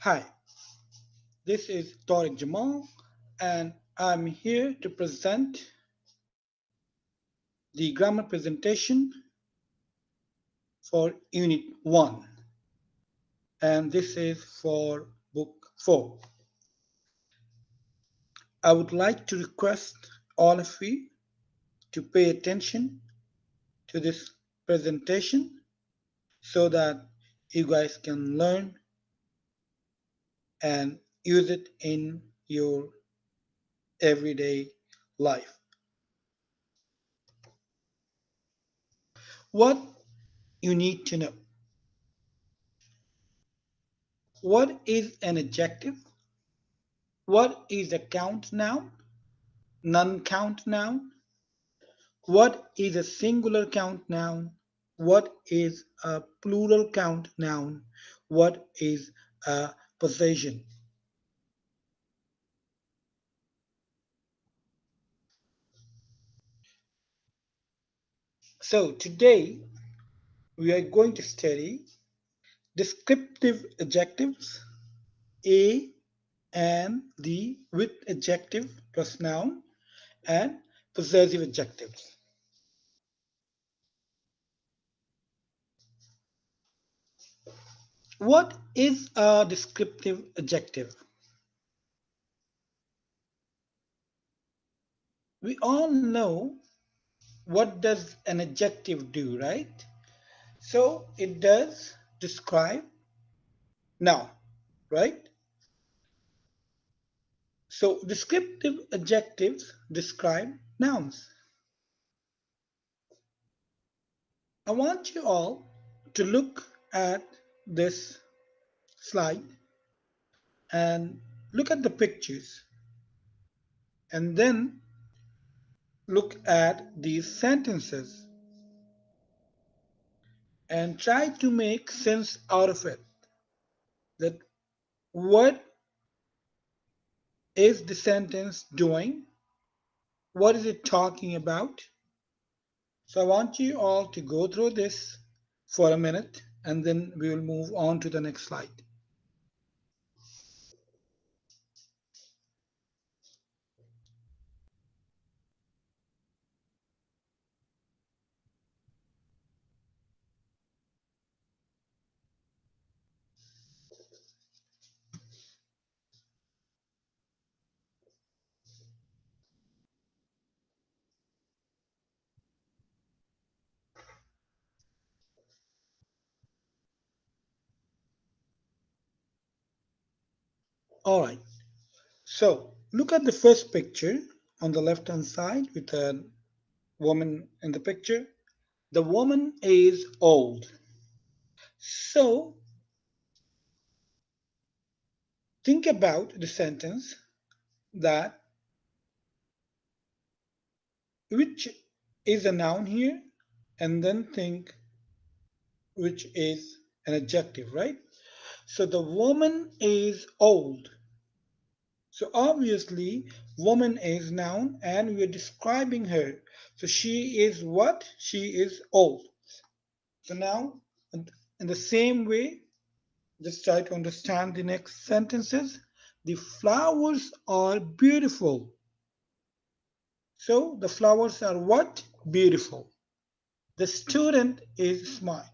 Hi, this is Tariq Jamal, and I'm here to present the grammar presentation for Unit 1, and this is for Book 4. I would like to request all of you to pay attention to this presentation so that you guys can learn and use it in your everyday life. What you need to know. What is an adjective? What is a count noun? Non-count noun? What is a singular count noun? What is a plural count noun? What is a possession? So today we are going to study descriptive adjectives, A and the with adjective plus noun, and possessive adjectives. What is a descriptive adjective? We all know what does an adjective do, right? So it does describe noun, right? So descriptive adjectives describe nouns. I want you all to look at this slide and look at the pictures and then look at these sentences and try to make sense out of it. That what is the sentence doing? What is it talking about? So I want you all to go through this for a minute and then we will move on to the next slide. All right, so look at the first picture on the left hand side with a woman in the picture. The woman is old. So think about the sentence that which is a noun here and then think which is an adjective, right? So the woman is old. So obviously, woman is noun and we are describing her. So she is what? She is old. So now, in the same way, just try to understand the next sentences. The flowers are beautiful. So the flowers are what? Beautiful. The student is smart.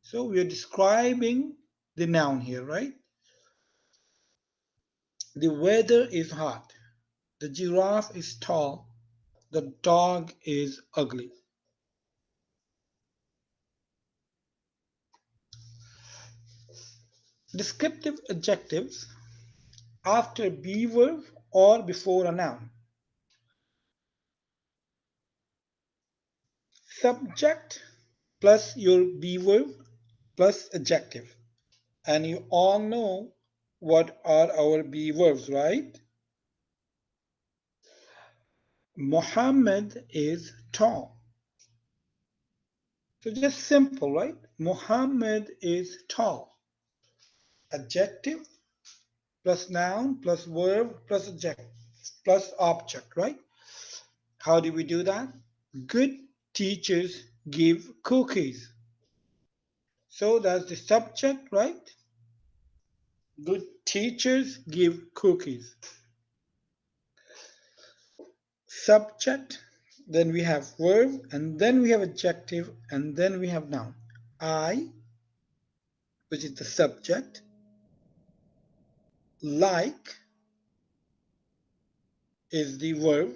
So we are describing the noun here, right? The weather is hot. The giraffe is tall. The dog is ugly. Descriptive adjectives after be verb or before a noun. Subject plus your be verb plus adjective. And you all know what are our be verbs, right? Muhammad is tall. So just simple, right? Muhammad is tall. Adjective plus noun plus verb plus adjective plus object, right? How do we do that? Good teachers give cookies. So that's the subject, right? Good teachers give cookies. Subject, then we have verb, and then we have adjective, and then we have noun. I, which is the subject, like is the verb,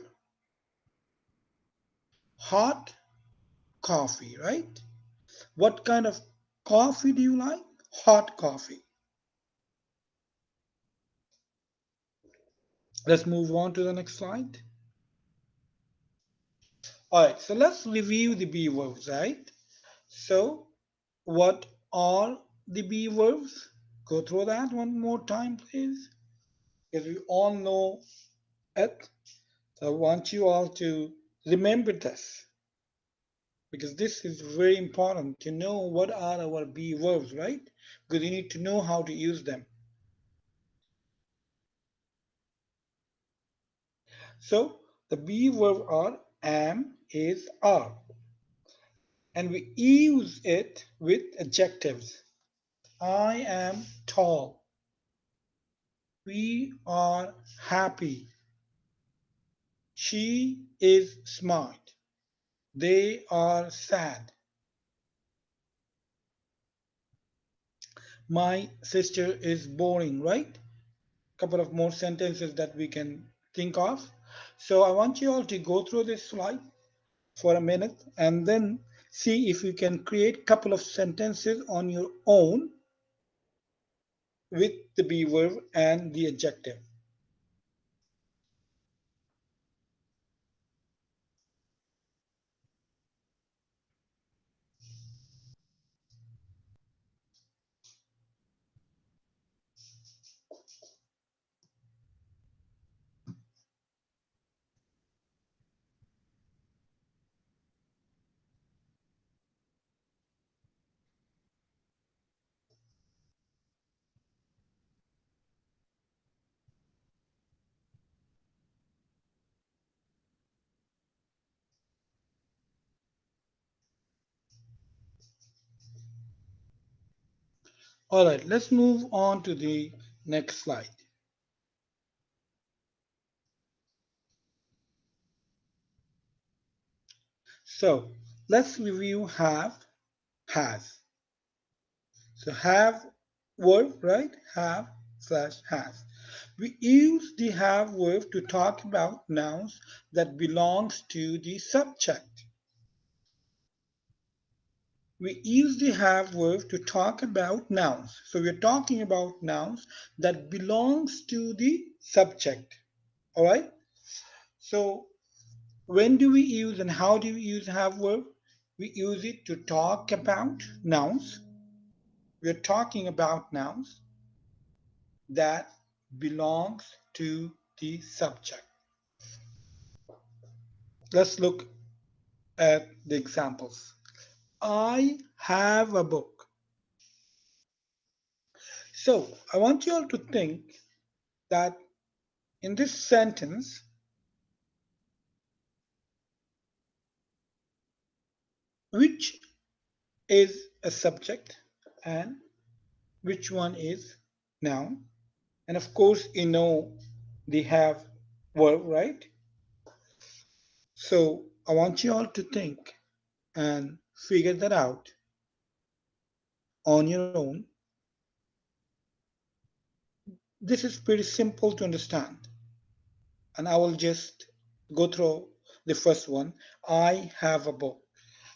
hot coffee, right? What kind of coffee do you like? Hot coffee. Let's move on to the next slide. All right, so let's review the be verbs, right? So, what are the be verbs? Go through that one more time, please, because we all know it. So, I want you all to remember this because this is very important to know what are our be verbs, right? Because you need to know how to use them. So, the be verb are am, is, are, and we use it with adjectives. I am tall. We are happy. She is smart. They are sad. My sister is boring, right? Couple of more sentences that we can think of. So I want you all to go through this slide for a minute and then see if you can create a couple of sentences on your own with the be verb and the adjective. All right, let's move on to the next slide. So let's review have, has. So have verb, right? Have slash has. We use the have verb to talk about nouns that belongs to the subject. We use the have verb to talk about nouns. So we're talking about nouns that belongs to the subject. All right. So when do we use and how do we use have verb? We use it to talk about nouns. We're talking about nouns that belongs to the subject. Let's look at the examples. I have a book. So I want you all to think that in this sentence, which is a subject and which one is noun. And of course, you know they have verb, right? So I want you all to think and figure that out on your own. This is pretty simple to understand. And I will just go through the first one. I have a book.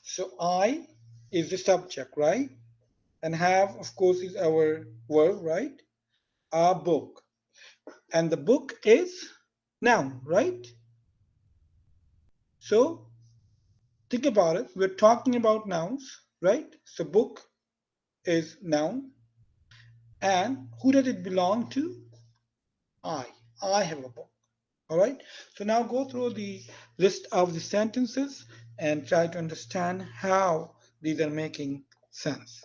So I is the subject, right? And have, of course, is our verb, right? A book. And the book is noun, right? So think about it. We're talking about nouns, right? So book is noun. And who does it belong to? I. I have a book. All right. So now go through the list of the sentences and try to understand how these are making sense.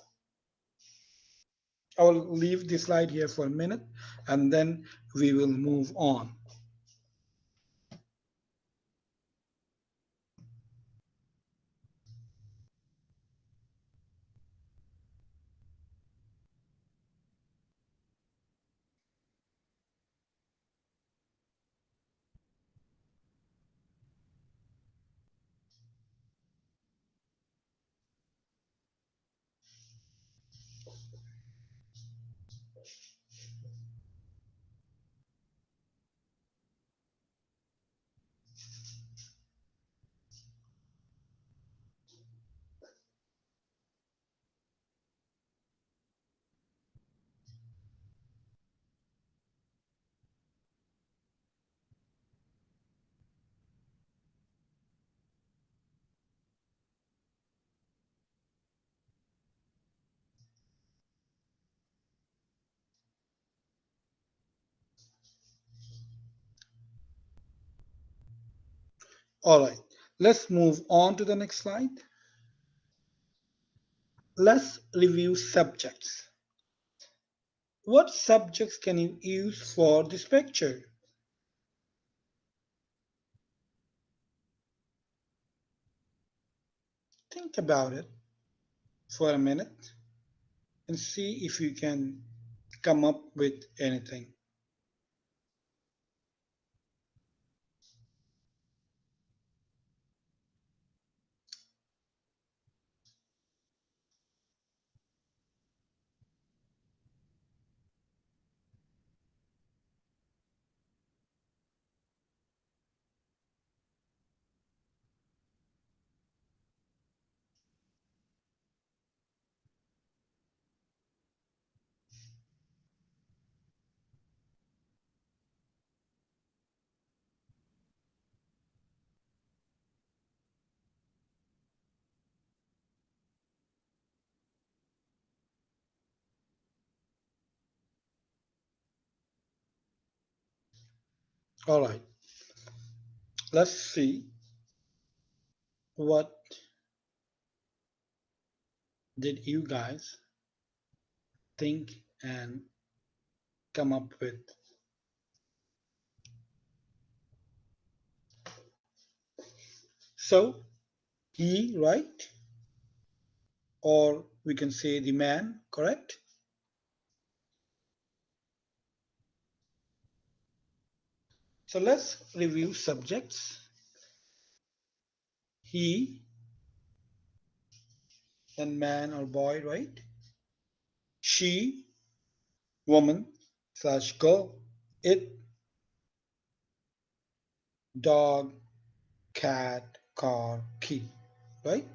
I will leave the slide here for a minute and then we will move on. All right, let's move on to the next slide. Let's review subjects. What subjects can you use for this picture? Think about it for a minute and see if you can come up with anything. All right, let's see what did you guys think and come up with. So, he, right? Or we can say the man, correct? So let's review subjects. He, then man or boy, right? She, woman slash girl. It, dog, cat, car, key, right?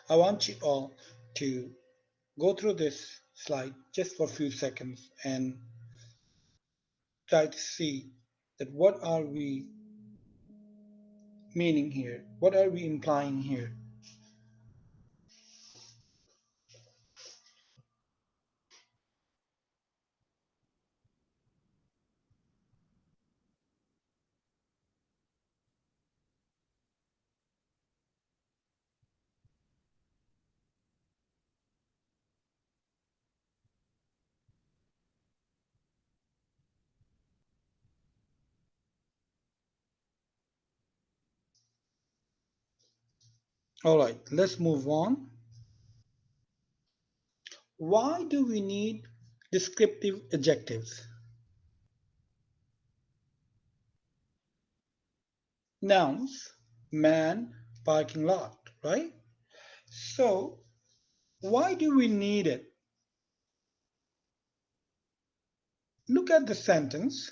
I want you all to go through this slide just for a few seconds and try to see that what are we meaning here? What are we implying here? All right, let's move on. Why do we need descriptive adjectives? Nouns, man, parking lot, right? So, why do we need it? Look at the sentence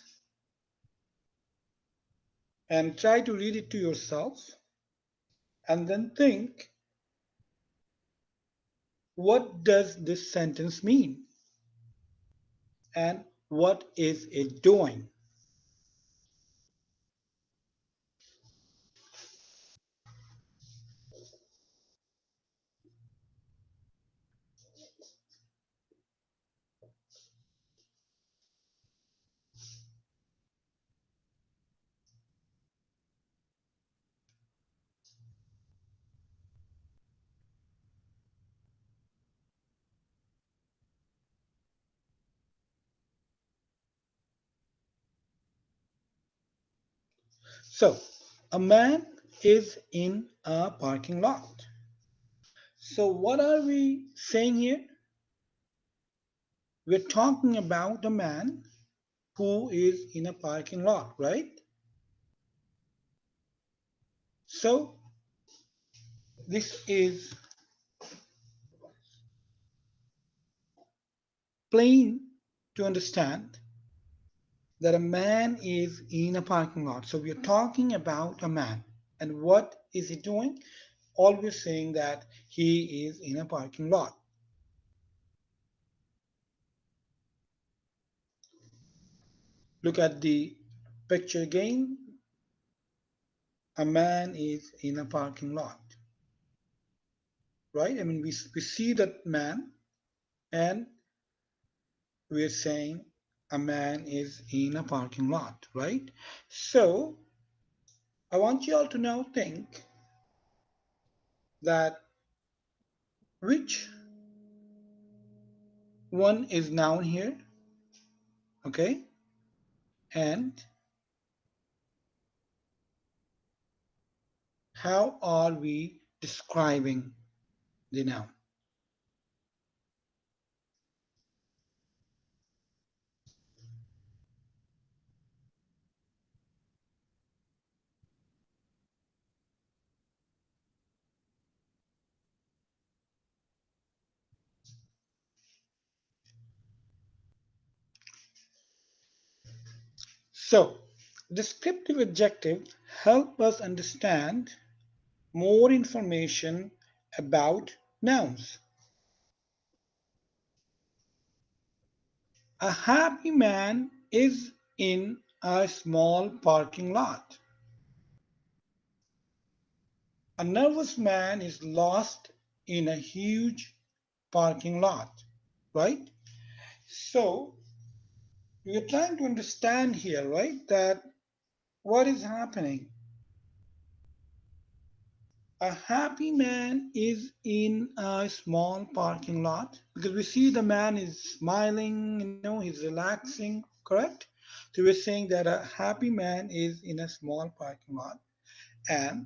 and try to read it to yourself and then think, what does this sentence mean? And what is it doing? So, a man is in a parking lot. So, what are we saying here? We're talking about a man who is in a parking lot, right? So, this is plain to understand that a man is in a parking lot. So, we're talking about a man. And what is he doing? Always saying that he is in a parking lot. Look at the picture again. A man is in a parking lot, right? I mean, we see that man and we're saying a man is in a parking lot, right? So I want you all to now think that which one is noun here, okay? And how are we describing the noun? So, descriptive adjectives help us understand more information about nouns. A happy man is in a small parking lot. A nervous man is lost in a huge parking lot, right? So, we are trying to understand here, right, that what is happening. A happy man is in a small parking lot because we see the man is smiling, he's relaxing, correct? So we're saying that a happy man is in a small parking lot, and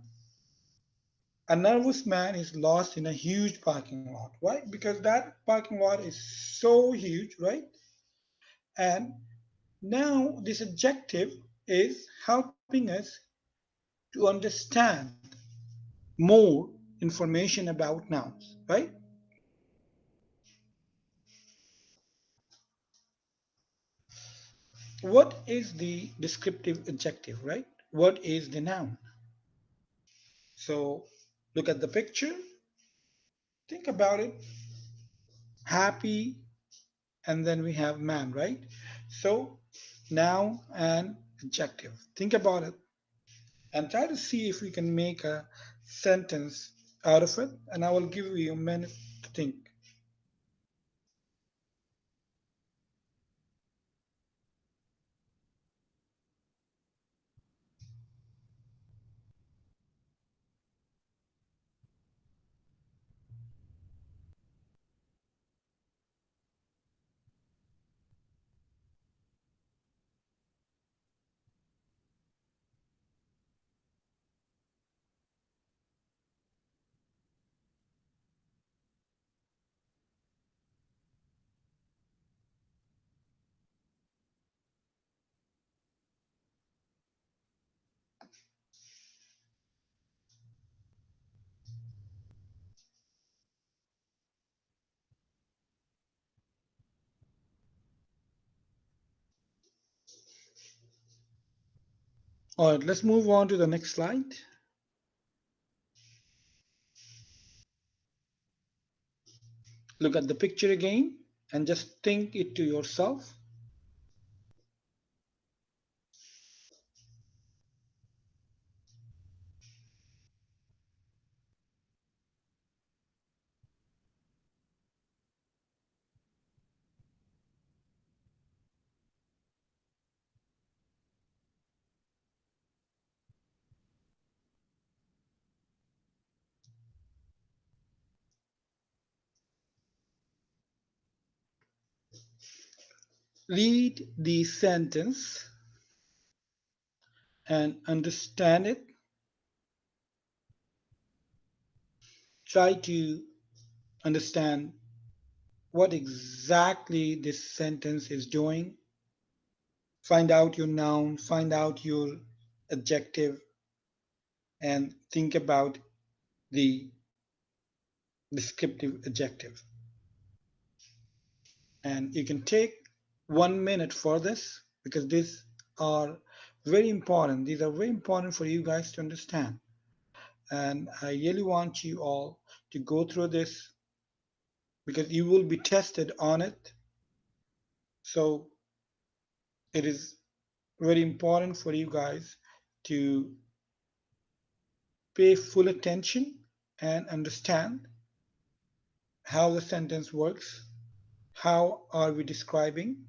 a nervous man is lost in a huge parking lot, right? Because that parking lot is so huge, right? And now this adjective is helping us to understand more information about nouns, right? What is the descriptive adjective, right? What is the noun? So look at the picture, think about it. Happy, and then we have man, right? So noun and adjective. Think about it and try to see if we can make a sentence out of it. And I will give you a minute to think. All right, let's move on to the next slide. Look at the picture again and just think it to yourself. Read the sentence and understand it. Try to understand what exactly this sentence is doing. Find out your noun, find out your adjective, and think about the descriptive adjective. And you can take 1 minute for this because these are very important. These are very important for you guys to understand. And I really want you all to go through this because you will be tested on it. So it is very important for you guys to pay full attention and understand how the sentence works. How are we describing?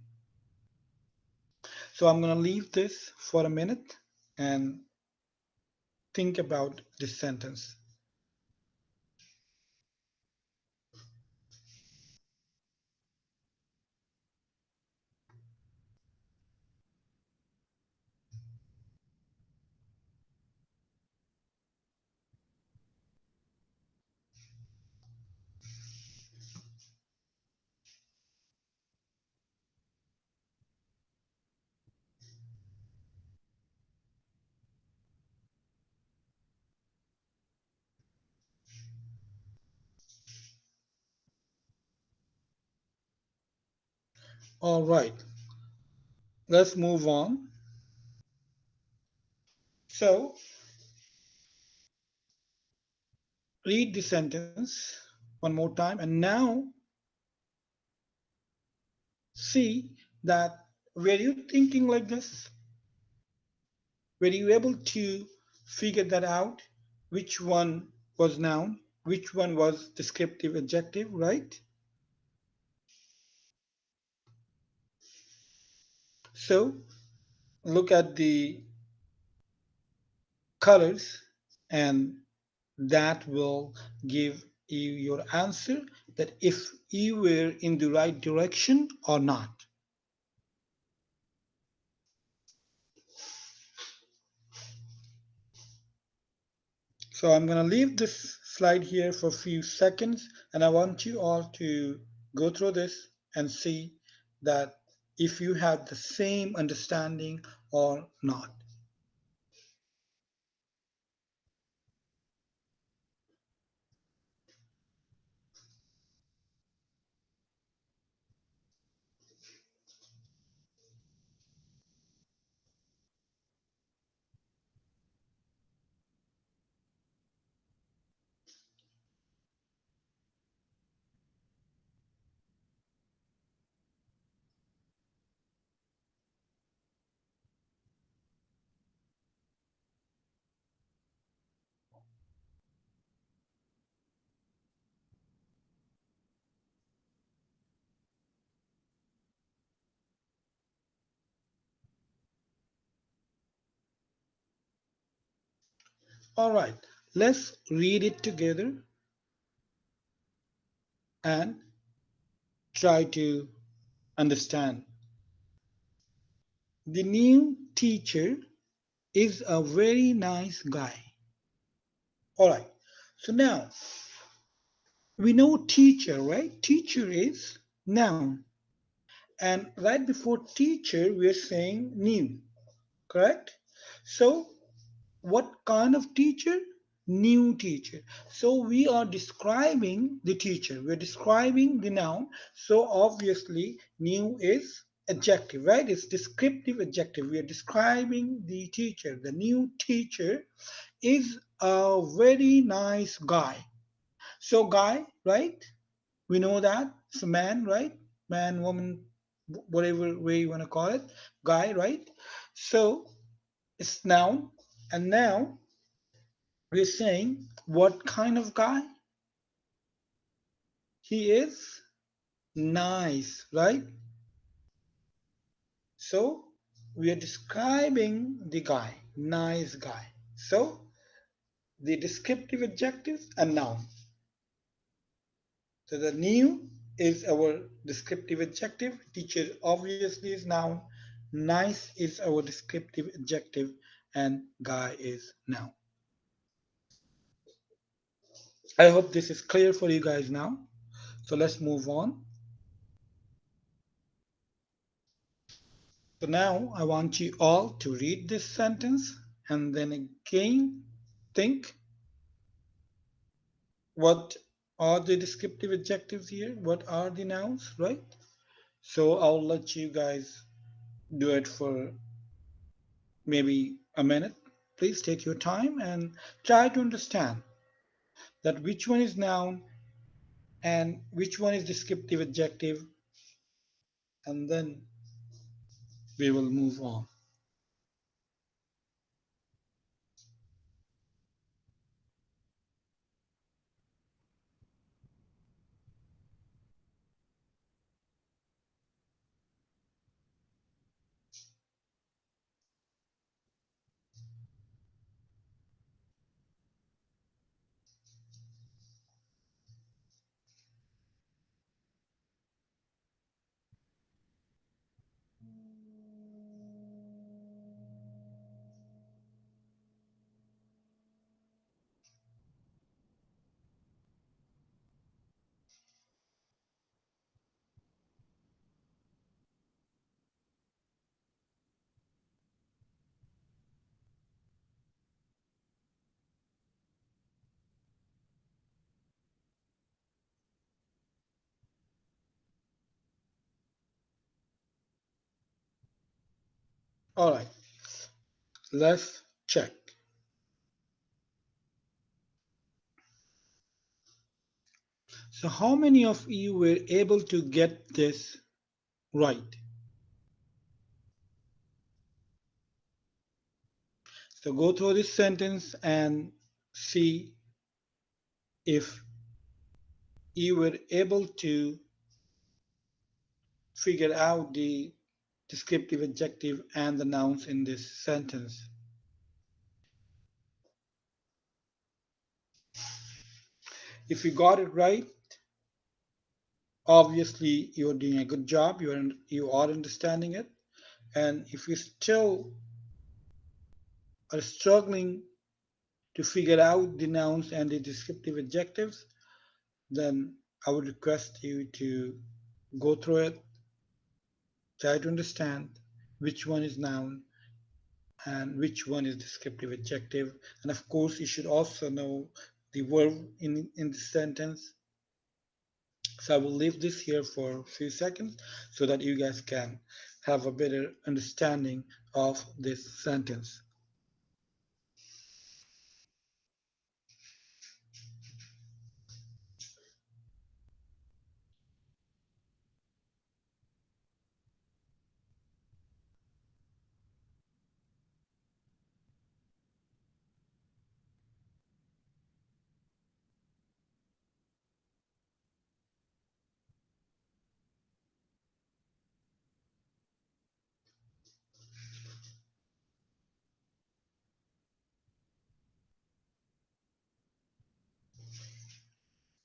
So I'm going to leave this for a minute and think about this sentence? All right, let's move on. So, read the sentence one more time and now see that were you thinking like this? Were you able to figure that out? Which one was noun? Which one was descriptive adjective, right? So look at the colors and that will give you your answer that if you were in the right direction or not. So I'm going to leave this slide here for a few seconds and I want you all to go through this and see that if you have the same understanding or not. All right, let's read it together and try to understand. The new teacher is a very nice guy. All right, so now we know teacher, right? Teacher is noun. And right before teacher, we're saying new, correct? So what kind of teacher? New teacher. So we are describing the teacher. We're describing the noun. So obviously new is adjective, right? It's descriptive adjective. We are describing the teacher. The new teacher is a very nice guy. So guy, right? We know that it's a man, right? Man, woman, whatever way you want to call it, guy, right? So it's noun. And now we're saying what kind of guy? He is nice, right? So we are describing the guy, nice guy. So the descriptive adjectives and noun. So the new is our descriptive adjective. Teacher obviously is noun. Nice is our descriptive adjective, and guy is noun. I hope this is clear for you guys now. So let's move on. So now I want you all to read this sentence and then again think what are the descriptive adjectives here? What are the nouns, right? So I'll let you guys do it for maybe a minute. Please take your time and try to understand that which one is noun and which one is descriptive adjective, and then we will move on. All right, let's check. So how many of you were able to get this right? So go through this sentence and see if you were able to figure out the descriptive adjective and the nouns in this sentence. If you got it right, obviously you're doing a good job, you are understanding it. And if you still are struggling to figure out the nouns and the descriptive adjectives, then I would request you to go through it, try to understand which one is noun and which one is descriptive adjective. And of course, you should also know the verb in the sentence. So I will leave this here for a few seconds so that you guys can have a better understanding of this sentence.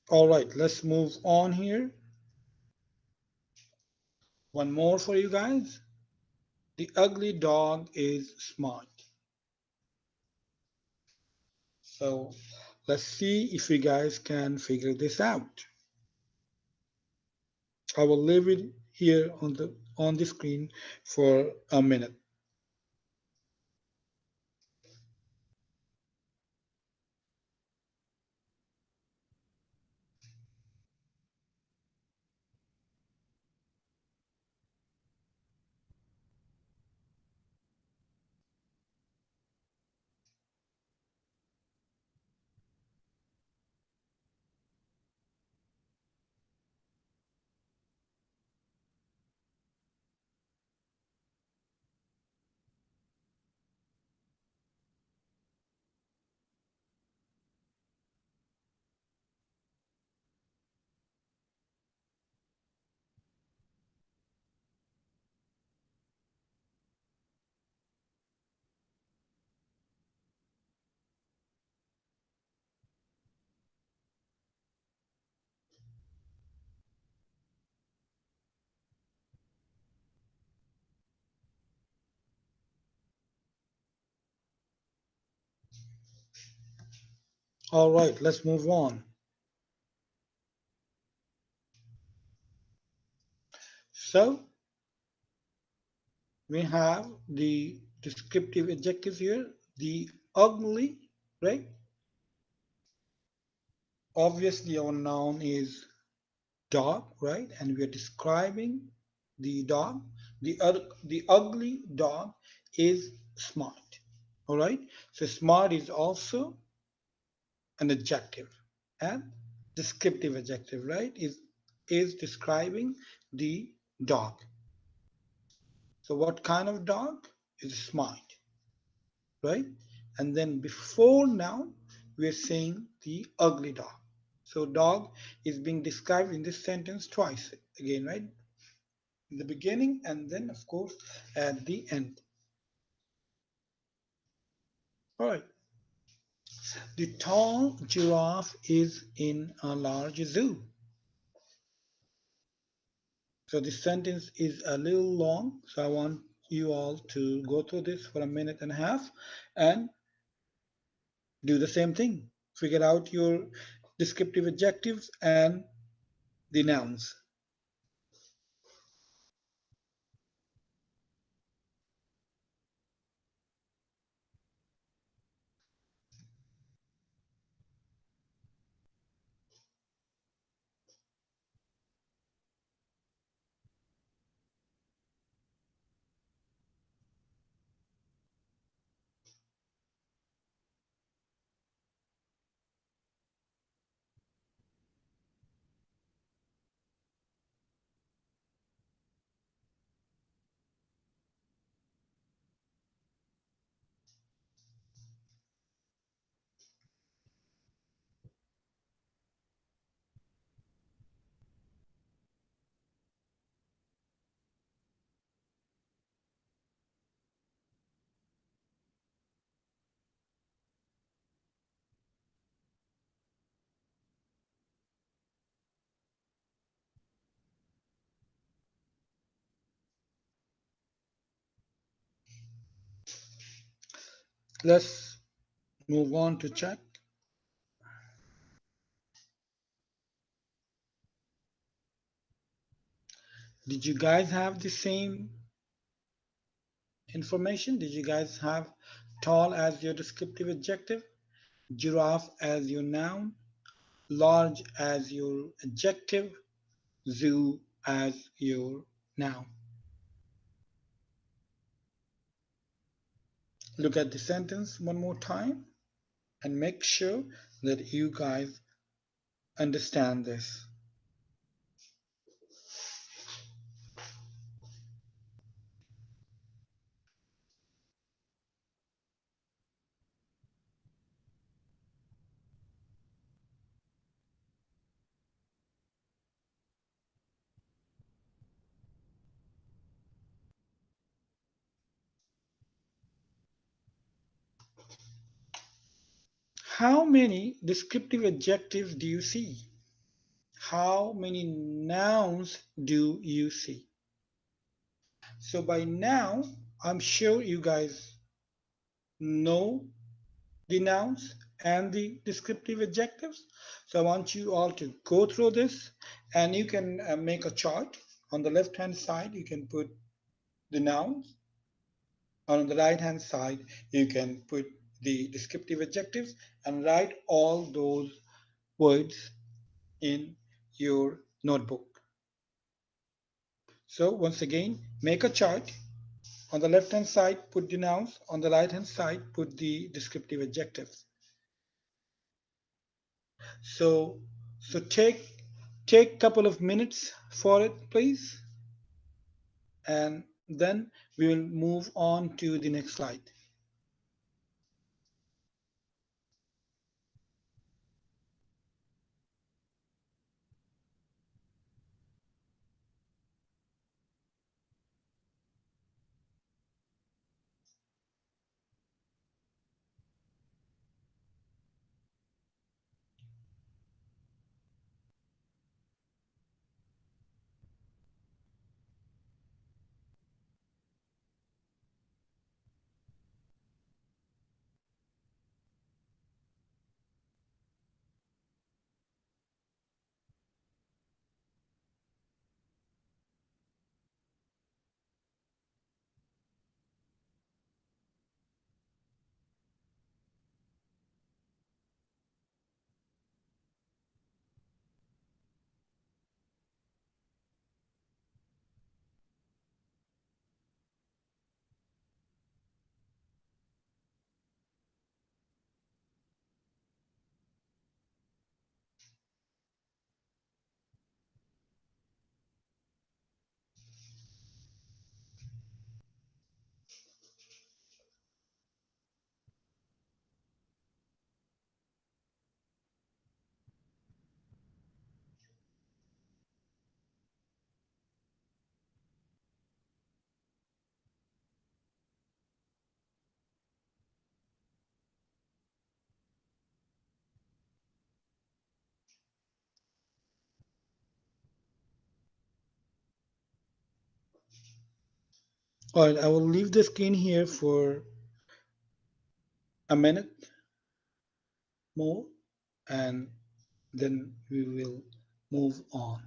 All right, let's move on here. One more for you guys. The ugly dog is smart. So let's see if you guys can figure this out. I will leave it here on the screen for a minute. All right, let's move on. So we have the descriptive adjectives here, the ugly, right? Obviously, our noun is dog, right? And we are describing the dog. The ugly dog is smart, all right? So smart is also an adjective and descriptive adjective, right? Is describing the dog. So what kind of dog is smart, right? And then before noun, we're saying the ugly dog. So dog is being described in this sentence twice again, right? In the beginning and then of course at the end. All right. The tall giraffe is in a large zoo. So this sentence is a little long, so I want you all to go through this for a minute and a half and do the same thing. Figure out your descriptive adjectives and the nouns. Let's move on to check. Did you guys have the same information? Did you guys have tall as your descriptive adjective, giraffe as your noun, large as your adjective, zoo as your noun? Look at the sentence one more time and make sure that you guys understand this. How many descriptive adjectives do you see? How many nouns do you see? So by now, I'm sure you guys know the nouns and the descriptive adjectives. So I want you all to go through this, and you can make a chart. On the left hand side, you can put the nouns, and on the right hand side, you can put the descriptive adjectives and write all those words in your notebook. So once again, make a chart. On the left hand side, put the nouns. On the right hand side, put the descriptive adjectives. So, so take couple of minutes for it, please, and then we will move on to the next slide. All right, I will leave the screen here for a minute more, and then we will move on.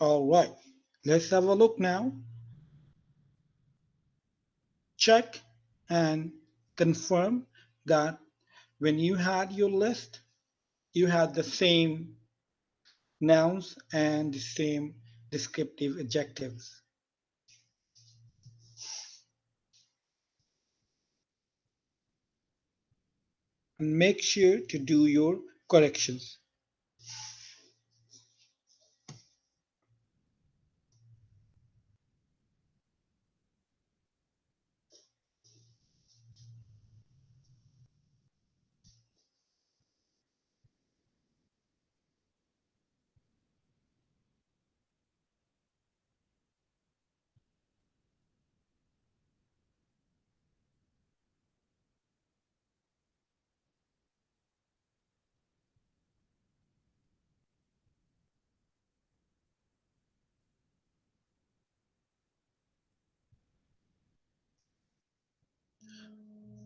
All right, let's have a look now. Check and confirm that when you had your list, you had the same nouns and the same descriptive adjectives. And make sure to do your corrections.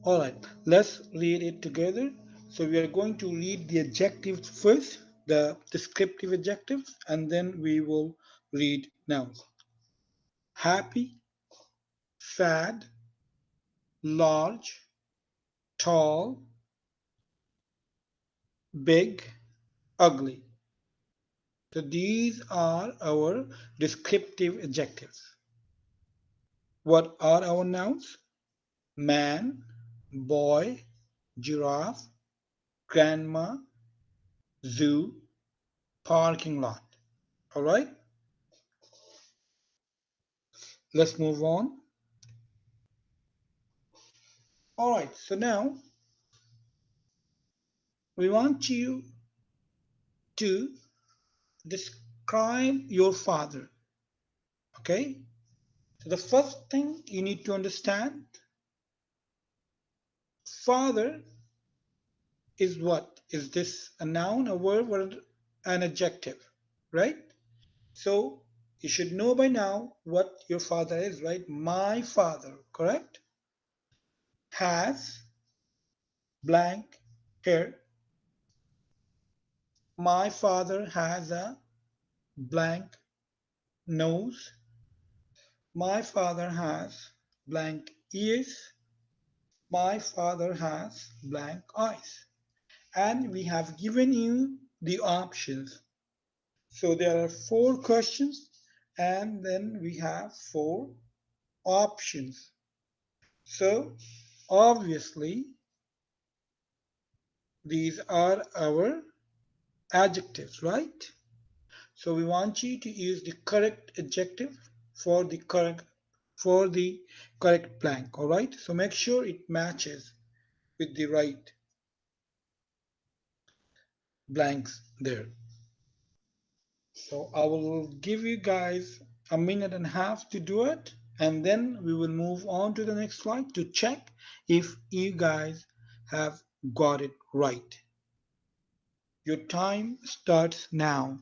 All right, let's read it together. So we are going to read the adjectives first, the descriptive adjectives, and then we will read nouns. Happy, sad, large, tall, big, ugly. So these are our descriptive adjectives. What are our nouns? Man, boy, giraffe, grandma, zoo, parking lot. All right, let's move on. All right, so now we want you to describe your father. Okay, so the first thing you need to understand, father is what? Is this a noun, a verb, or an adjective? Right? So you should know by now what your father is, right? My father, correct? Has blank hair. My father has a blank nose. My father has blank ears. My father has blank eyes. And we have given you the options. So there are four questions and then we have four options. So obviously these are our adjectives, right? So we want you to use the correct adjective for the correct blank, all right? So make sure it matches with the right blanks there. So I will give you guys a minute and a half to do it, and then we will move on to the next slide to check if you guys have got it right. Your time starts now.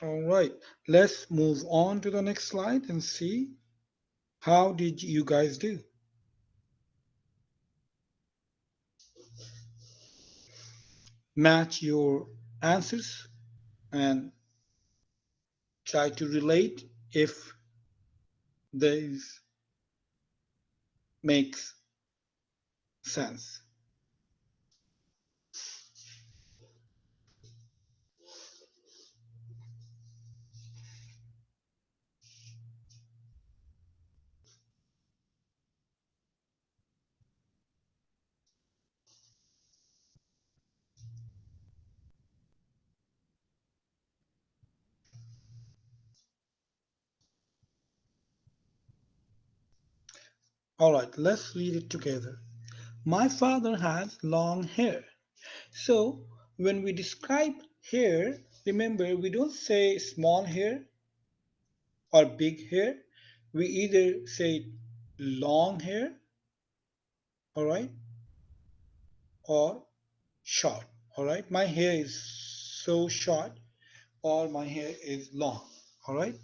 All right, let's move on to the next slide and see how did you guys do. Match your answers and try to relate if there is makes sense. All right, let's read it together. My father has long hair. So when we describe hair, remember we don't say small hair or big hair. We either say long hair, all right, or short, all right. My hair is so short, or my hair is long, all right.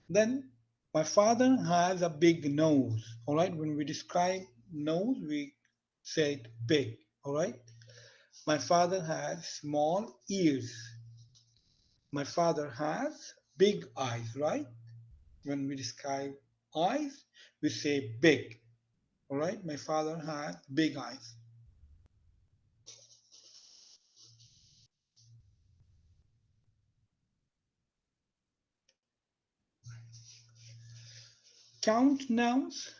Then my father has a big nose, all right. When we describe nose, we say it big, all right. My father has small ears. My father has big eyes, right? When we describe eyes, we say big. All right, my father has big eyes. Count nouns.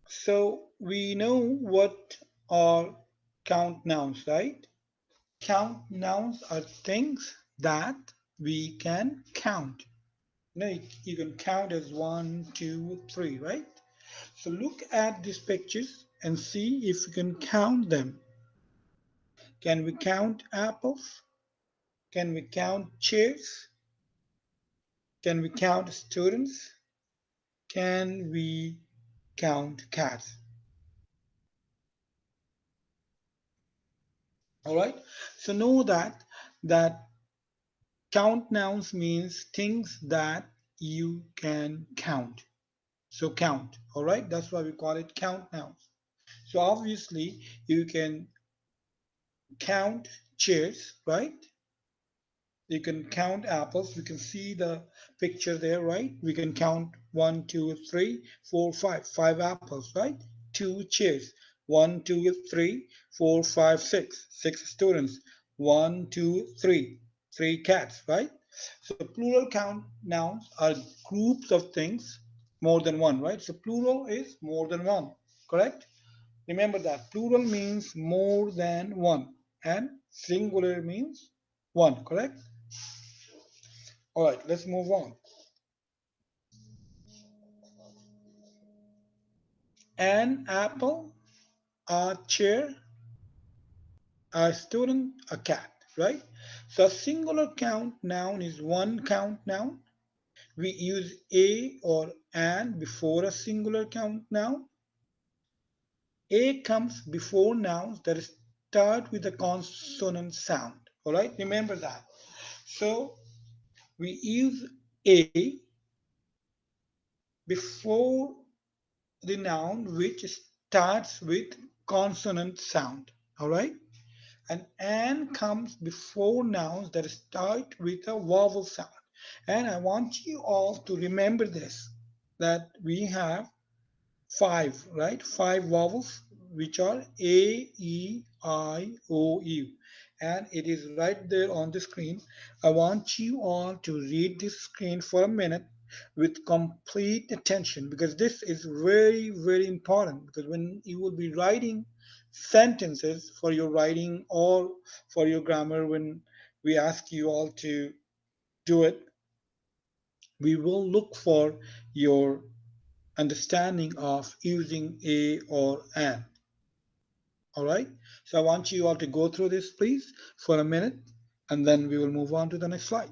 So we know what are count nouns, right? Count nouns are things that we can count. You can count as one, two, three, right? So look at these pictures and see if you can count them. Can we count apples? Can we count chairs? Can we count students? Can we count cats? All right. So know that count nouns means things that you can count. So count. All right. That's why we call it count nouns. So obviously you can count chairs, right? You can count apples. We can see the picture there, right? We can count one, two, three, four, five. Five apples, right? Two chairs. One, two, three, four, five, six. Six students. One, two, three. Three cats, right? So plural count nouns are groups of things more than one, right? So plural is more than one, correct? Remember that plural means more than one and singular means one, correct? All right, let's move on. An apple, a chair, a student, a cat, right? So a singular count noun is one count noun. We use a or an before a singular count noun. A comes before nouns that start with a consonant sound. All right, remember that. So we use a before the noun which starts with consonant sound. All right. And an comes before nouns that start with a vowel sound. And I want you all to remember this, that we have five, right? Five vowels, which are A, E, I, O, U. And it is right there on the screen. I want you all to read this screen for a minute with complete attention, because this is very, very important. Because when you will be writing sentences for your writing or for your grammar, when we ask you all to do it, we will look for your understanding of using a or an. All right. So I want you all to go through this, please, for a minute, and then we will move on to the next slide.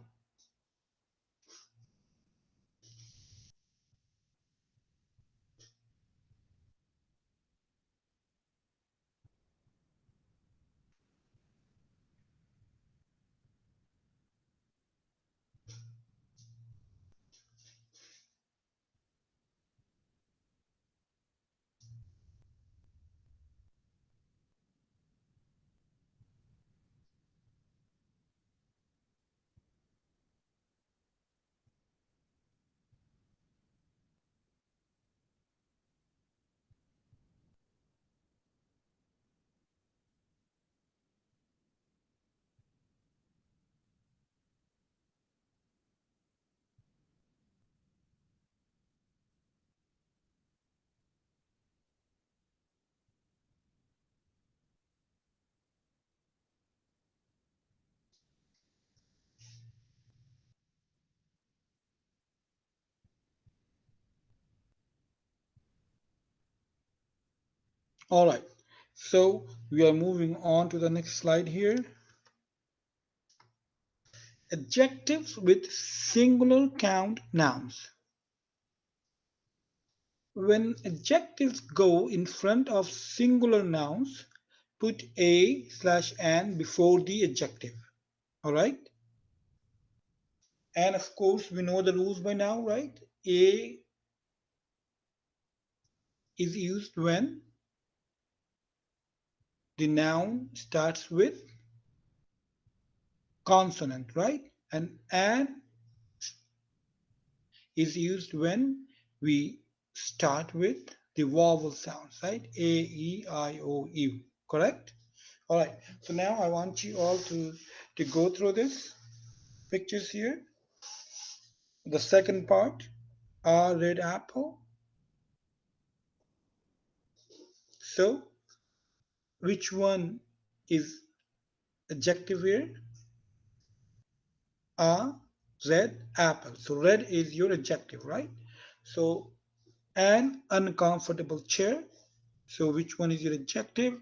All right, so we are moving on to the next slide here. Adjectives with singular count nouns. When adjectives go in front of singular nouns, put a/an before the adjective. All right? And of course, we know the rules by now, right? A is used when the noun starts with consonant, right? And an is used when we start with the vowel sounds, right? A, E, I, O, U, correct? All right, so now I want you all to go through this pictures here. The second part, a red apple. So which one is adjective here? A red apple. So red is your adjective, right? So an uncomfortable chair. So which one is your adjective?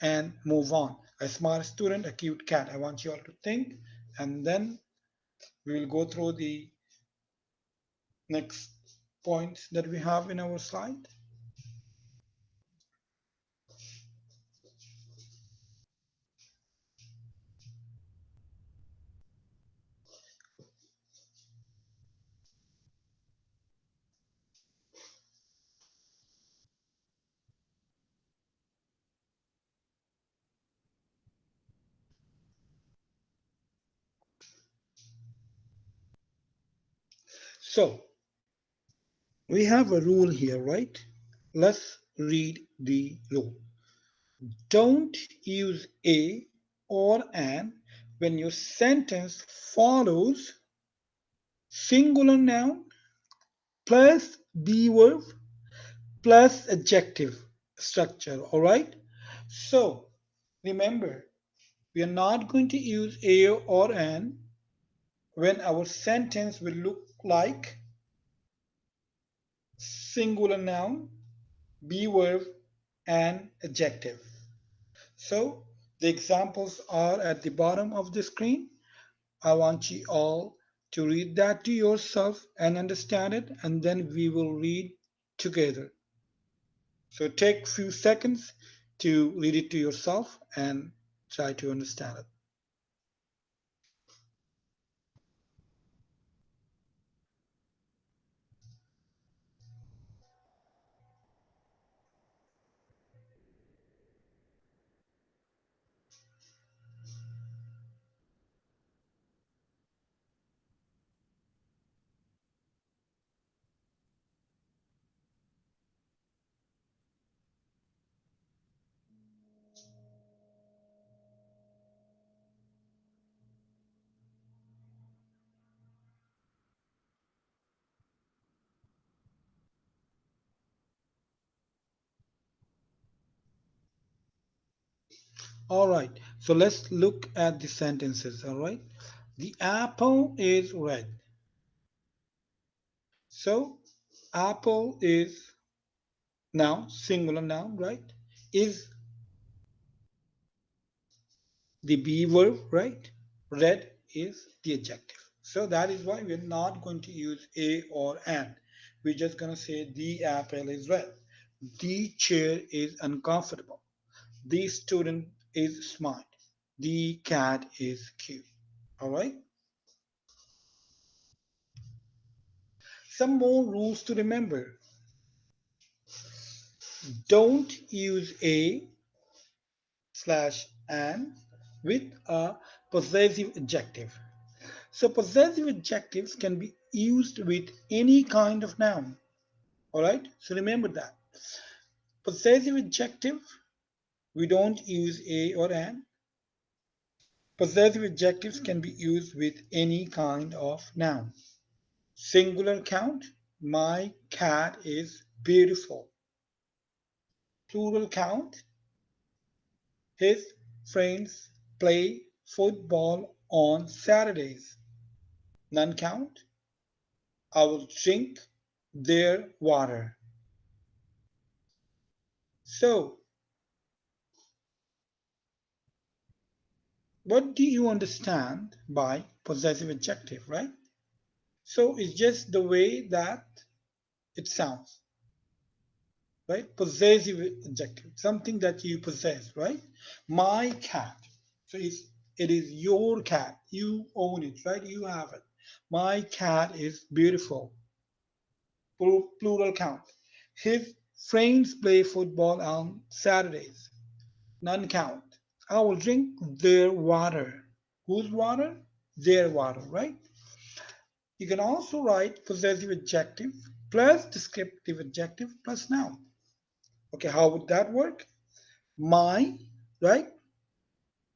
And move on. A smart student, a cute cat. I want you all to think, and then we will go through the next points that we have in our slide. So we have a rule here, right? Let's read the rule. Don't use a or an when your sentence follows singular noun plus be verb plus adjective structure. All right. So remember, we are not going to use a or an when our sentence will look like singular noun, be verb, and adjective. So the examples are at the bottom of the screen. I want you all to read that to yourself and understand it, and then we will read together. So take a few seconds to read it to yourself and try to understand it. All right, so let's look at the sentences. All right, the apple is red. So apple is noun, singular noun, right? Is the be verb, right? Red is the adjective. So that is why we're not going to use a or an. We're just going to say the apple is red. The chair is uncomfortable. The student is smart. The cat is cute. All right. Some more rules to remember. Don't use a slash an with a possessive adjective. So possessive adjectives can be used with any kind of noun. All right. So remember that. Possessive adjective, we don't use a or an. Possessive adjectives can be used with any kind of noun. Singular count, my cat is beautiful. Plural count, his friends play football on Saturdays. Non count, I will drink their water. So, what do you understand by possessive adjective, right? So, it's just the way that it sounds, right? Possessive adjective, something that you possess, right? My cat. So, it is your cat. You own it, right? You have it. My cat is beautiful. Plural count. His friends play football on Saturdays. None count. I will drink their water. Whose water? Their water, right? You can also write possessive adjective plus descriptive adjective plus noun. Okay, how would that work? My, right?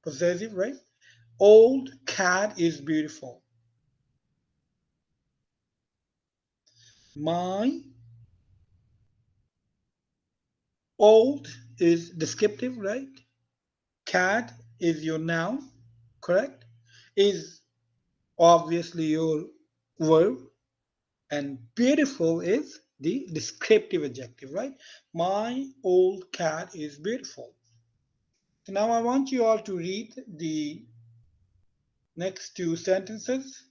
Possessive, right? Old cat is beautiful. My old is descriptive, right? Cat is your noun, correct? Is obviously your verb, and beautiful is the descriptive adjective, right? My old cat is beautiful. So now I want you all to read the next two sentences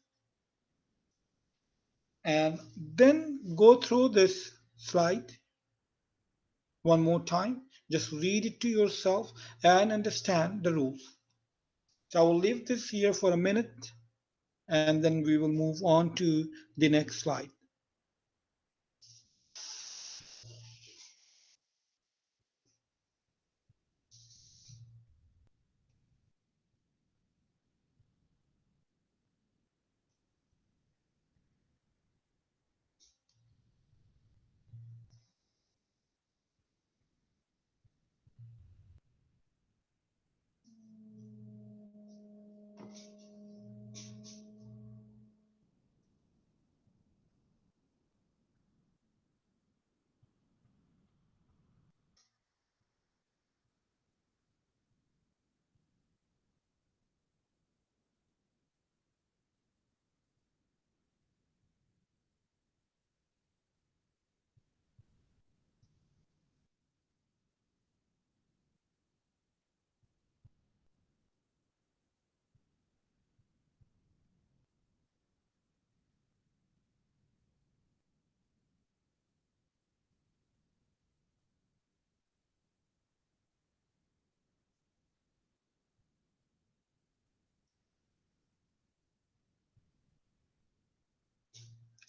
and then go through this slide one more time. Just read it to yourself and understand the rules. So I will leave this here for a minute and then we will move on to the next slide.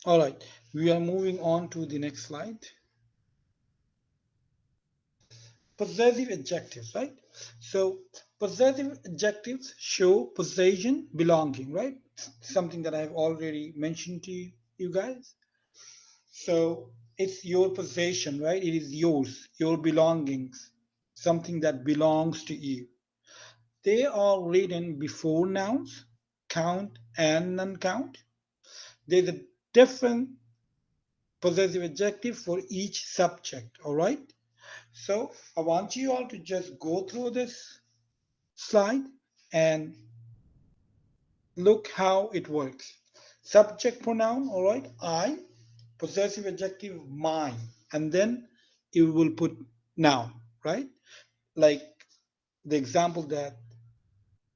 All right, we are moving on to the next slide. Possessive adjectives, right? So possessive adjectives show possession, belonging, right? Something that I've already mentioned to you guys. So it's your possession, right? It is yours, your belongings, something that belongs to you. They are written before nouns, count and non-count. There's a different possessive adjective for each subject, all right? So I want you all to just go through this slide and look how it works. Subject pronoun, all right, I, possessive adjective mine, and then you will put noun, right? Like the example that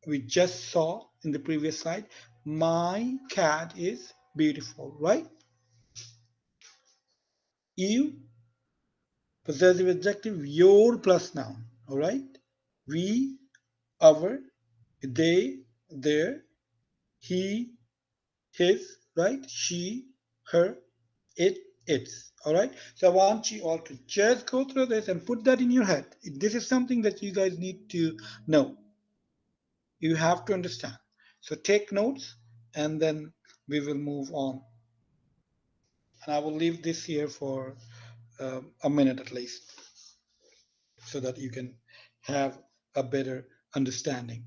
we just saw in the previous slide, my cat is beautiful, right? You, possessive adjective, your plus noun, all right? We, our, they, their, he, his, right? She, her, it, its. All right. So I want you all to just go through this and put that in your head. This is something that you guys need to know. You have to understand. So take notes and then we will move on. And I will leave this here for a minute at least so that you can have a better understanding.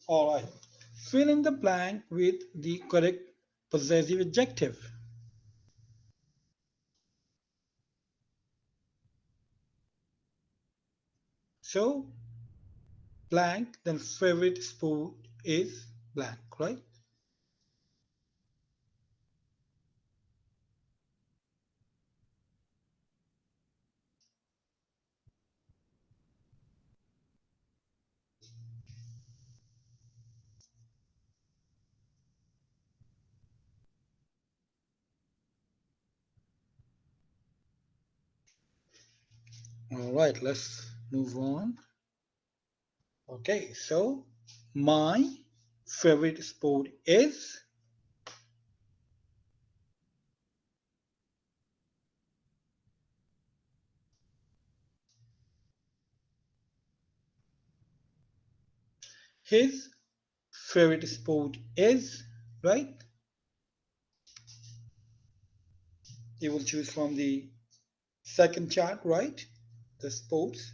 Alright. Fill in the blank with the correct possessive adjective. So, blank, then favorite sport is blank, right? Alright, let's move on. Okay, so my favorite sport is his favorite sport is, right? You will choose from the second chart, right? The sports.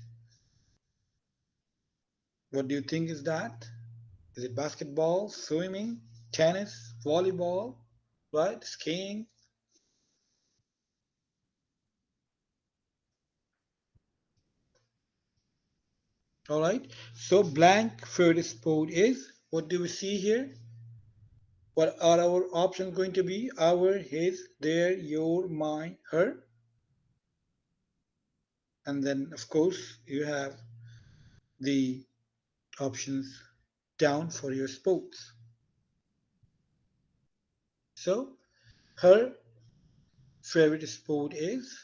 What do you think is that? Is it basketball, swimming, tennis, volleyball, right? Skiing. All right. So blank favorite sport is, what do we see here? What are our options going to be? Our, his, their, your, mine, her. And then, of course, you have the options down for your sports. So, her favorite sport is.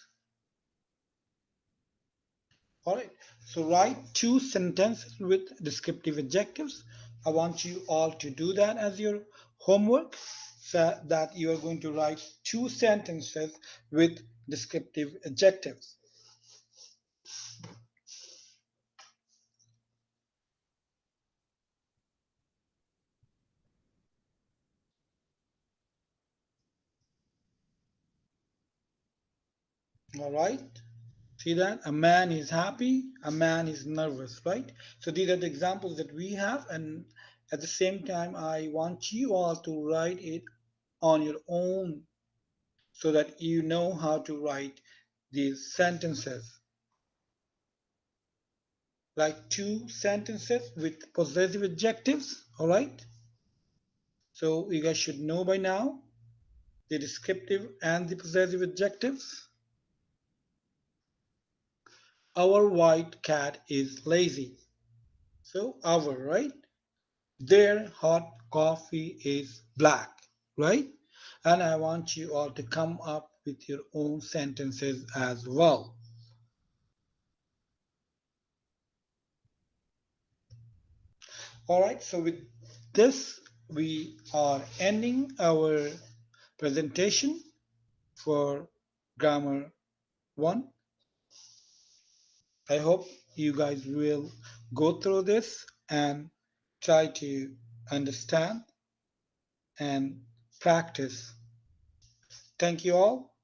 Alright, so write two sentences with descriptive adjectives. I want you all to do that as your homework, so that you are going to write two sentences with descriptive adjectives. Alright, see that? A man is happy, a man is nervous, right? So these are the examples that we have, and at the same time, I want you all to write it on your own so that you know how to write these sentences. Like two sentences with possessive adjectives, all right? So you guys should know by now the descriptive and the possessive adjectives. Our white cat is lazy. So our, right? Their hot coffee is black, right? And I want you all to come up with your own sentences as well. All right, so with this, we are ending our presentation for grammar 1. I hope you guys will go through this and try to understand and practice. Thank you all.